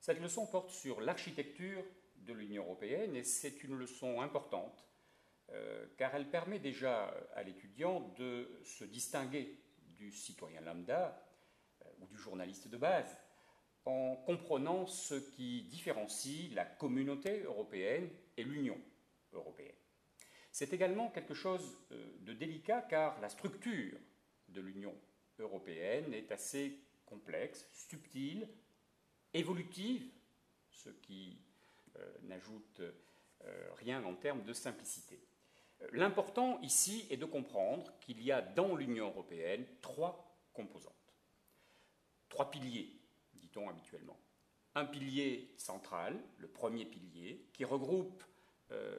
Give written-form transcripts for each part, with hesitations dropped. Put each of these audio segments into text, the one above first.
Cette leçon porte sur l'architecture de l'Union européenne et c'est une leçon importante car elle permet déjà à l'étudiant de se distinguer du citoyen lambda ou du journaliste de base en comprenant ce qui différencie la communauté européenne et l'Union européenne. C'est également quelque chose de délicat car la structure de l'Union européenne est assez complexe, subtile, évolutive, ce qui n'ajoute rien en termes de simplicité. L'important ici est de comprendre qu'il y a dans l'Union européenne trois composantes, trois piliers, dit-on habituellement. Un pilier central, le premier pilier, qui regroupe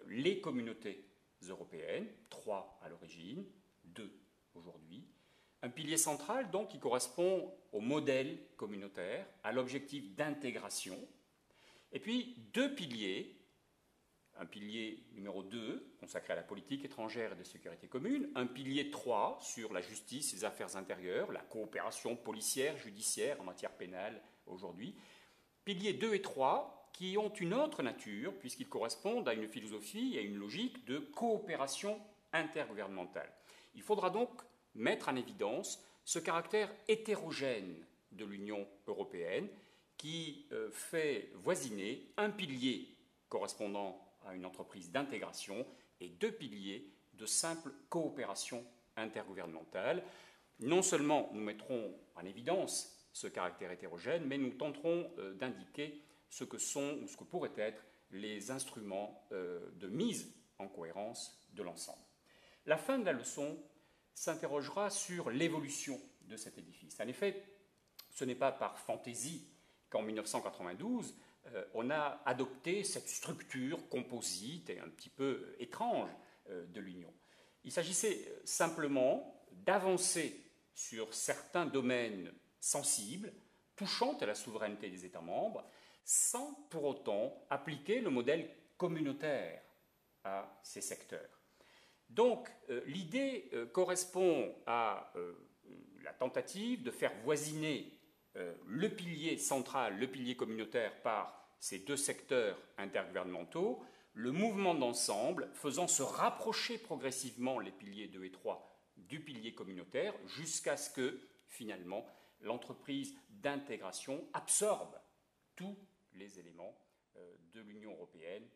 les communautés européennes, trois à l'origine, deux aujourd'hui. Un pilier central, donc, qui correspond au modèle communautaire, à l'objectif d'intégration. Et puis deux piliers, un pilier numéro 2, consacré à la politique étrangère et de sécurité commune, un pilier 3 sur la justice et les affaires intérieures, la coopération policière, judiciaire en matière pénale aujourd'hui, piliers 2 et 3 qui ont une autre nature puisqu'ils correspondent à une philosophie et à une logique de coopération intergouvernementale. Il faudra donc mettre en évidence ce caractère hétérogène de l'Union européenne qui fait voisiner un pilier correspondant à une entreprise d'intégration et deux piliers de simple coopération intergouvernementale. Non seulement nous mettrons en évidence ce caractère hétérogène, mais nous tenterons d'indiquer ce que sont ou ce que pourraient être les instruments de mise en cohérence de l'ensemble. La fin de la leçon s'interrogera sur l'évolution de cet édifice. En effet, ce n'est pas par fantaisie qu'en 1992, on a adopté cette structure composite et un petit peu étrange de l'Union. Il s'agissait simplement d'avancer sur certains domaines sensibles, touchant à la souveraineté des États membres, sans pour autant appliquer le modèle communautaire à ces secteurs. Donc, l'idée correspond à la tentative de faire voisiner le pilier central, le pilier communautaire par ces deux secteurs intergouvernementaux, le mouvement d'ensemble faisant se rapprocher progressivement les piliers 2 et 3 du pilier communautaire jusqu'à ce que, finalement, l'entreprise d'intégration absorbe tous les éléments de l'Union européenne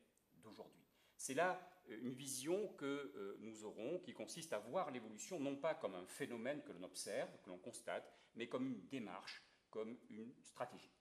d'aujourd'hui. C'est là une vision que nous aurons qui consiste à voir l'évolution non pas comme un phénomène que l'on observe, que l'on constate, mais comme une démarche, comme une stratégie.